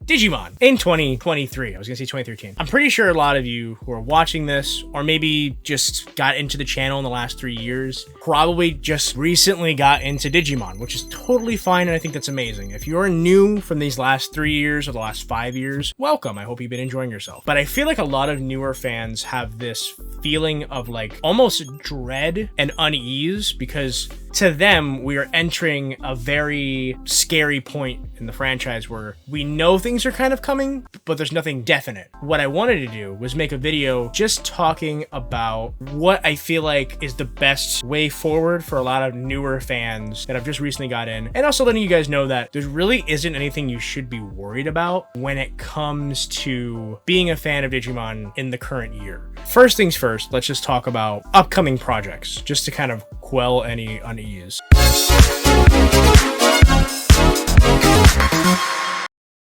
Digimon in 2023. I was gonna say 2013. I'm pretty sure a lot of you who are watching this, or maybe just got into the channel in the last 3 years, probably just recently got into Digimon, which is totally fine, and I think that's amazing. If you're new from these last 3 years or the last 5 years, welcome. I hope you've been enjoying yourself. But I feel like a lot of newer fans have this feeling of like almost dread and unease, because to them, we are entering a very scary point in the franchise where we know things are kind of coming, but there's nothing definite. What I wanted to do was make a video just talking about what I feel like is the best way forward for a lot of newer fans that have just recently got in, and also letting you guys know that there really isn't anything you should be worried about when it comes to being a fan of Digimon in the current year. First things first, let's just talk about upcoming projects, just to kind of quell any unease.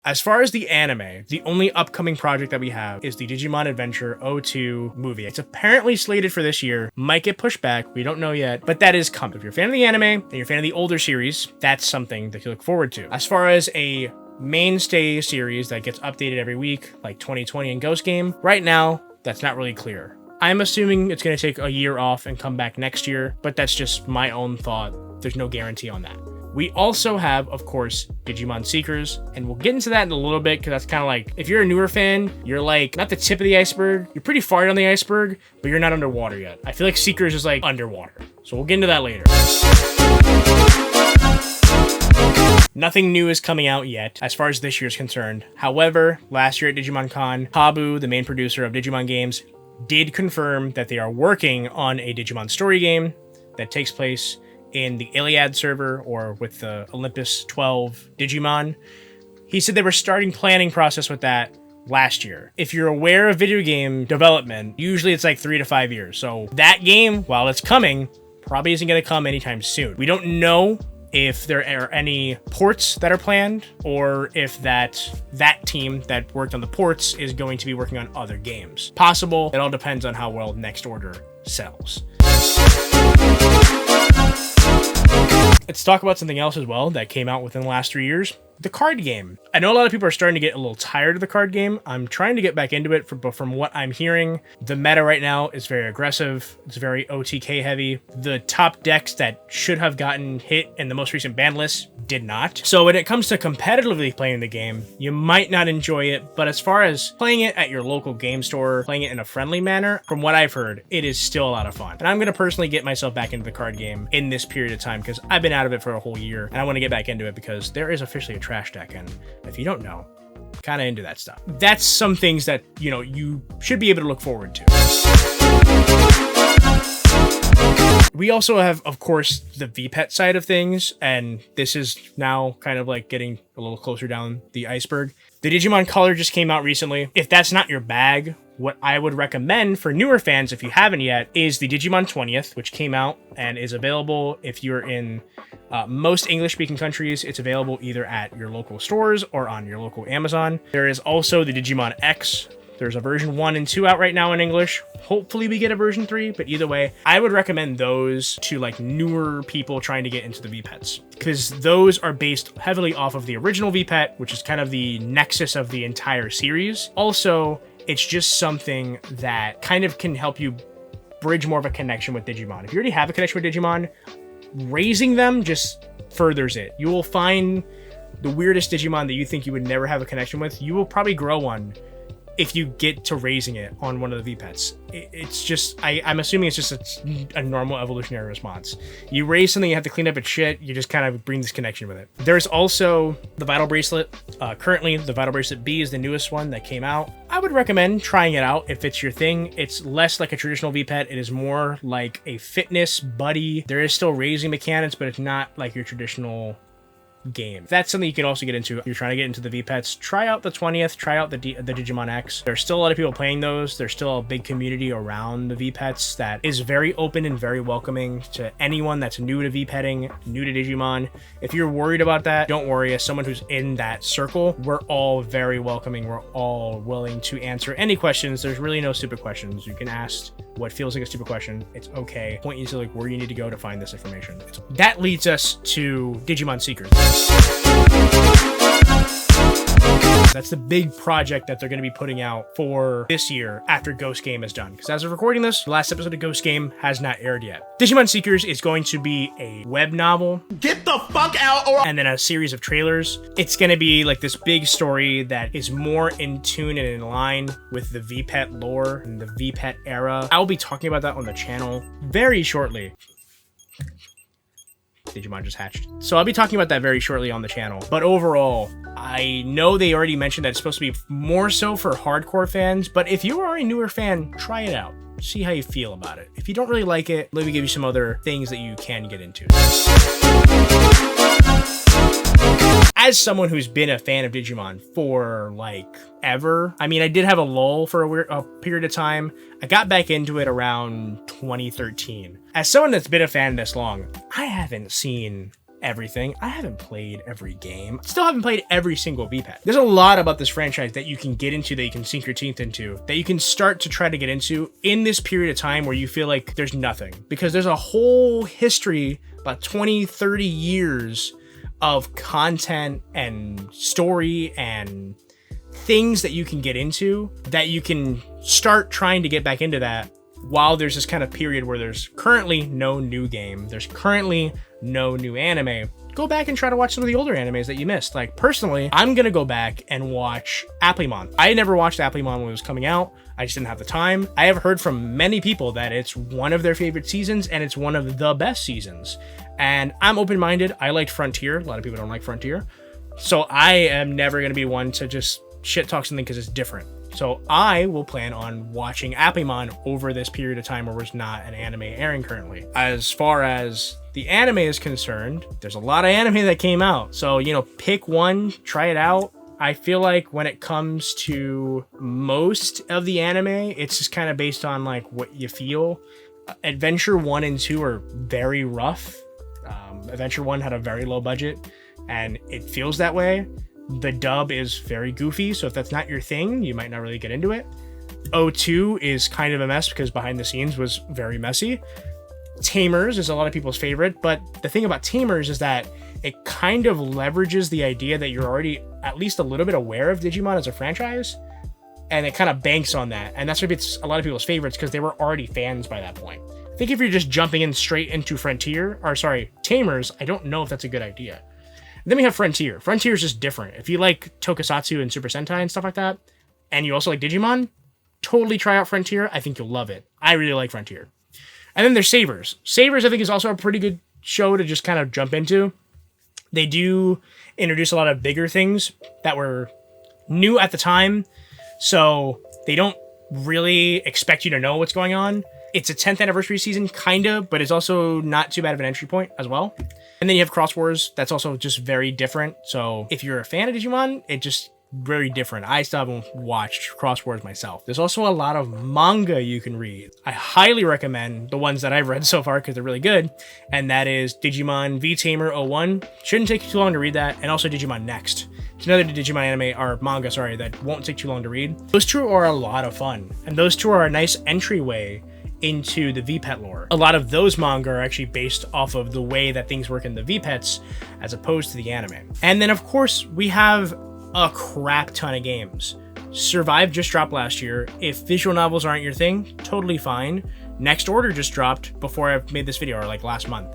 As far as the anime, the only upcoming project that we have is the Digimon Adventure 02 movie. It's apparently slated for this year, might get pushed back, we don't know yet, but that is coming. If you're a fan of the anime and you're a fan of the older series, that's something that you look forward to. As far as a mainstay series that gets updated every week, like 2020 and Ghost Game, right now, that's not really clear. I'm assuming it's going to take a year off and come back next year, but that's just my own thought. There's no guarantee on that. We also have, of course, Digimon Secrets, and we'll get into that in a little bit, because that's kind of like, if you're a newer fan, you're like, not the tip of the iceberg, you're pretty far down the iceberg, but you're not underwater yet. I feel like Secrets is like underwater, so we'll get into that later. Nothing new is coming out yet, as far as this year is concerned. However, last year at Digimon Con, Habu, the main producer of Digimon games, did confirm that they are working on a Digimon story game that takes place in the Iliad server, or with the Olympus 12 Digimon. He said they were starting planning process with that last year. If you're aware of video game development, usually it's like 3 to 5 years. So that game, while it's coming, probably isn't going to come anytime soon. We don't know if there are any ports that are planned, or if that team that worked on the ports is going to be working on other games. Possible. It all depends on how well Next Order sells. Let's talk about something else as well that came out within the last 3 years. The card game. I know a lot of people are starting to get a little tired of the card game. I'm trying to get back into it, but from what I'm hearing, the meta right now is very aggressive. It's very OTK heavy. The top decks that should have gotten hit in the most recent ban list did not. So when it comes to competitively playing the game, you might not enjoy it, but as far as playing it at your local game store, playing it in a friendly manner, from what I've heard, it is still a lot of fun. And I'm going to personally get myself back into the card game in this period of time, because I've been out of it for a whole year, and I want to get back into it because there is officially a trash deck, and if you don't know, kind of into that stuff. That's some things that, you know, you should be able to look forward to. We also have, of course, the VPET side of things, and this is now kind of like getting a little closer down the iceberg. The Digimon Color just came out recently. If that's not your bag, what I would recommend for newer fans, if you haven't yet, is the Digimon 20th, which came out and is available if you're in most English-speaking countries. It's available either at your local stores or on your local Amazon. There is also the Digimon X. There's a version 1 and 2 out right now in English. Hopefully we get a version 3, but either way, I would recommend those to like newer people trying to get into the VPETs, because those are based heavily off of the original VPET, which is kind of the nexus of the entire series. Also, it's just something that kind of can help you bridge more of a connection with Digimon. If you already have a connection with Digimon, raising them just furthers it. You will find the weirdest Digimon that you think you would never have a connection with. You will probably grow one if you get to raising it on one of the VPETs. It's just, I'm assuming it's just a normal evolutionary response. You raise something, you have to clean up its shit, you just kind of bring this connection with it. There's also the Vital Bracelet. Currently, the Vital Bracelet B is the newest one that came out. I would recommend trying it out if it's your thing. It's less like a traditional VPET. It is more like a fitness buddy. There is still raising mechanics, but it's not like your traditional game. That's something you can also get into if you're trying to get into the VPETs. Try out the 20th, try out the Digimon X. There's still a lot of people playing those. There's still a big community around the VPETs that is very open and very welcoming to anyone that's new to VPETing, new to Digimon. If you're worried about that, don't worry. As someone who's in that circle, we're all very welcoming. We're all willing to answer any questions. There's really no stupid questions. You can ask what feels like a stupid question. It's okay. Point you to like where you need to go to find this information. That leads us to Digimon Secrets. That's the big project that they're going to be putting out for this year after Ghost Game is done. Because as of recording this, the last episode of Ghost Game has not aired yet. Digimon Secrets is going to be a web novel. Get the fuck out! And then a series of trailers. It's going to be like this big story that is more in tune and in line with the VPET lore and the VPET era. I'll be talking about that on the channel very shortly. Digimon just hatched. So I'll be talking about that very shortly on the channel. But overall, I know they already mentioned that it's supposed to be more so for hardcore fans, but if you are a newer fan, try it out. See how you feel about it. If you don't really like it, let me give you some other things that you can get into. As someone who's been a fan of Digimon for like ever, I mean, I did have a lull for a period of time. I got back into it around 2013. As someone that's been a fan this long, I haven't seen everything. I haven't played every game. Still haven't played every single VPET. There's a lot about this franchise that you can get into, that you can sink your teeth into, that you can start to try to get into in this period of time where you feel like there's nothing. Because there's a whole history, about 20, 30 years of content and story and things that you can get into, that you can start trying to get back into that while there's this kind of period where there's currently no new game, there's currently no new anime. Go back and try to watch some of the older animes that you missed. Like, personally, I'm gonna go back and watch Applemon. I never watched Applemon when it was coming out. I just didn't have the time. I have heard from many people that it's one of their favorite seasons and it's one of the best seasons. And I'm open-minded. I liked Frontier. A lot of people don't like Frontier. So I am never gonna be one to just shit talk something because it's different. So I will plan on watching Applemon over this period of time where there's not an anime airing currently. As far as the anime is concerned, there's a lot of anime that came out. So, you know, pick one, try it out. I feel like when it comes to most of the anime, it's just kind of based on like what you feel. Adventure 1 and 2 are very rough. Adventure 1 had a very low budget and it feels that way. The dub is very goofy, so if that's not your thing, you might not really get into it. 02 is kind of a mess because behind the scenes was very messy. Tamers is a lot of people's favorite, but the thing about Tamers is that it kind of leverages the idea that you're already at least a little bit aware of Digimon as a franchise, and it kind of banks on that, and that's why it's a lot of people's favorites because they were already fans by that point. I think if you're just jumping in straight into Tamers, I don't know if that's a good idea. Then we have Frontier. Frontier is just different. If you like Tokusatsu and Super Sentai and stuff like that, and you also like Digimon, totally try out Frontier. I think you'll love it. I really like Frontier. And then there's Sabers. Sabers, I think, is also a pretty good show to just kind of jump into. They do introduce a lot of bigger things that were new at the time, so they don't really expect you to know what's going on. It's a 10th anniversary season, kind of, but it's also not too bad of an entry point as well. And then you have Cross Wars. That's also just very different. So if you're a fan of Digimon, it just very different. I still haven't watched Cross Wars myself. There's also a lot of manga you can read. I highly recommend the ones that I've read so far because they're really good. And that is Digimon V-Tamer 01. Shouldn't take you too long to read that. And also Digimon Next. It's another Digimon anime, or manga, sorry, that won't take too long to read. Those two are a lot of fun. And those two are a nice entryway into the VPET lore. A lot of those manga are actually based off of the way that things work in the VPETs as opposed to the anime. And then of course we have a crap ton of games. Survive just dropped last year. If visual novels aren't your thing, totally fine. Next Order just dropped before I made this video, or like last month.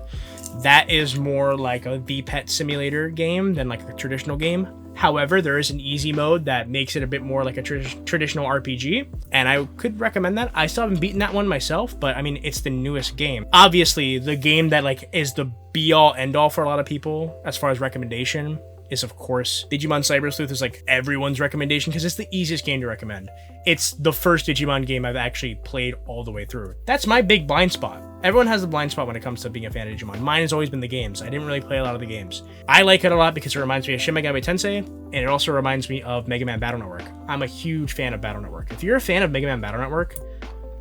That is more like a VPET simulator game than like a traditional game. However, there is an easy mode that makes it a bit more like a traditional RPG, and I could recommend that. I still haven't beaten that one myself, but I mean, it's the newest game. Obviously, the game that like is the be-all end-all for a lot of people as far as recommendation is, of course, Digimon Cyber Sleuth is like everyone's recommendation because it's the easiest game to recommend. It's the first Digimon game I've actually played all the way through. That's my big blind spot. Everyone has a blind spot when it comes to being a fan of Digimon. Mine has always been the games. I didn't really play a lot of the games. I like it a lot because it reminds me of Shin Megami Tensei, and it also reminds me of Mega Man Battle Network. I'm a huge fan of Battle Network. If you're a fan of Mega Man Battle Network,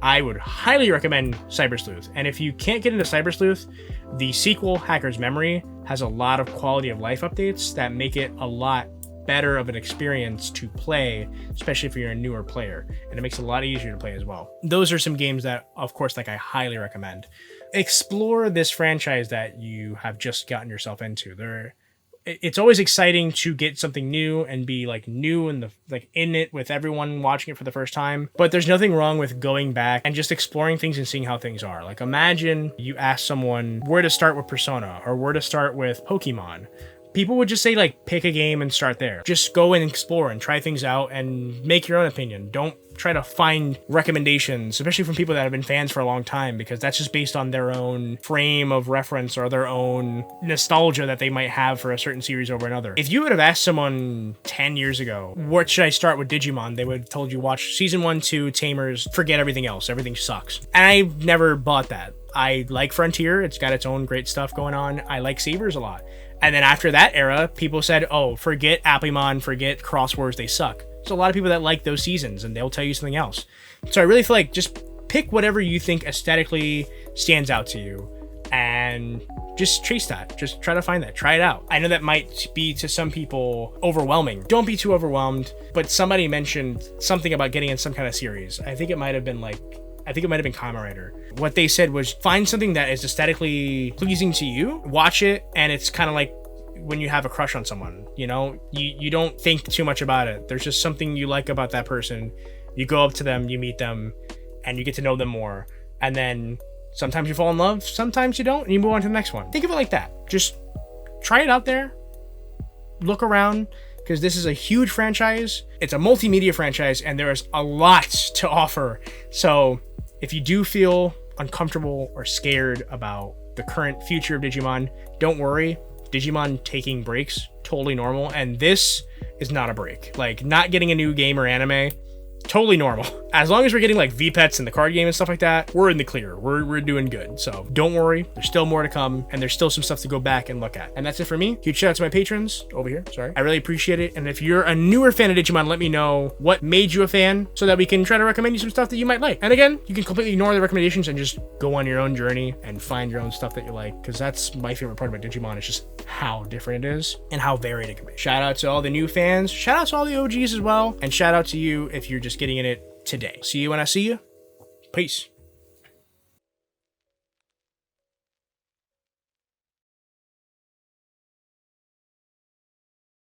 I would highly recommend Cyber Sleuth. And if you can't get into Cyber Sleuth, the sequel, Hacker's Memory, has a lot of quality of life updates that make it a lot better of an experience to play, especially if you're a newer player, and it makes it a lot easier to play as well. Those are some games that, of course, like I highly recommend. Explore this franchise that you have just gotten yourself into. it's always exciting to get something new and be like new and in it with everyone watching it for the first time. But there's nothing wrong with going back and just exploring things and seeing how things are. Like, imagine you ask someone where to start with Persona or where to start with Pokemon. People would just say, like, pick a game and start there. Just go and explore and try things out and make your own opinion. Don't try to find recommendations, especially from people that have been fans for a long time, because that's just based on their own frame of reference or their own nostalgia that they might have for a certain series over another. If you would have asked someone 10 years ago, what should I start with Digimon? They would have told you, watch season 1, 2, Tamers, forget everything else. Everything sucks. And I never bought that. I like Frontier. It's got its own great stuff going on. I like Sabers a lot. And then after that era, people said, oh, forget Applemon, forget Cross Wars, they suck. There's a lot of people that like those seasons, and they'll tell you something else. So I really feel like just pick whatever you think aesthetically stands out to you, and just chase that. Just try to find that. Try it out. I know that might be, to some people, overwhelming. Don't be too overwhelmed, but somebody mentioned something about getting in some kind of series. I think it might have been Kamen Rider. What they said was, find something that is aesthetically pleasing to you, watch it, and it's kind of like when you have a crush on someone, you know? You don't think too much about it. There's just something you like about that person. You go up to them, you meet them, and you get to know them more. And then sometimes you fall in love, sometimes you don't, and you move on to the next one. Think of it like that. Just try it out there. Look around, because this is a huge franchise. It's a multimedia franchise, and there is a lot to offer. So if you do feel uncomfortable or scared about the current future of Digimon, don't worry. Digimon taking breaks, totally normal. And this is not a break. Like, not getting a new game or anime, totally normal. As long as we're getting like VPETs in the card game and stuff like that, we're in the clear. We're doing good. So don't worry. There's still more to come, and there's still some stuff to go back and look at. And that's it for me. Huge shout out to my patrons over here. Sorry. I really appreciate it. And if you're a newer fan of Digimon, let me know what made you a fan so that we can try to recommend you some stuff that you might like. And again, you can completely ignore the recommendations and just go on your own journey and find your own stuff that you like, because that's my favorite part about Digimon, is just how different it is and how varied it can be. Shout out to all the new fans. Shout out to all the OGs as well. And shout out to you if you're just getting in it today. See you when I see you. Peace.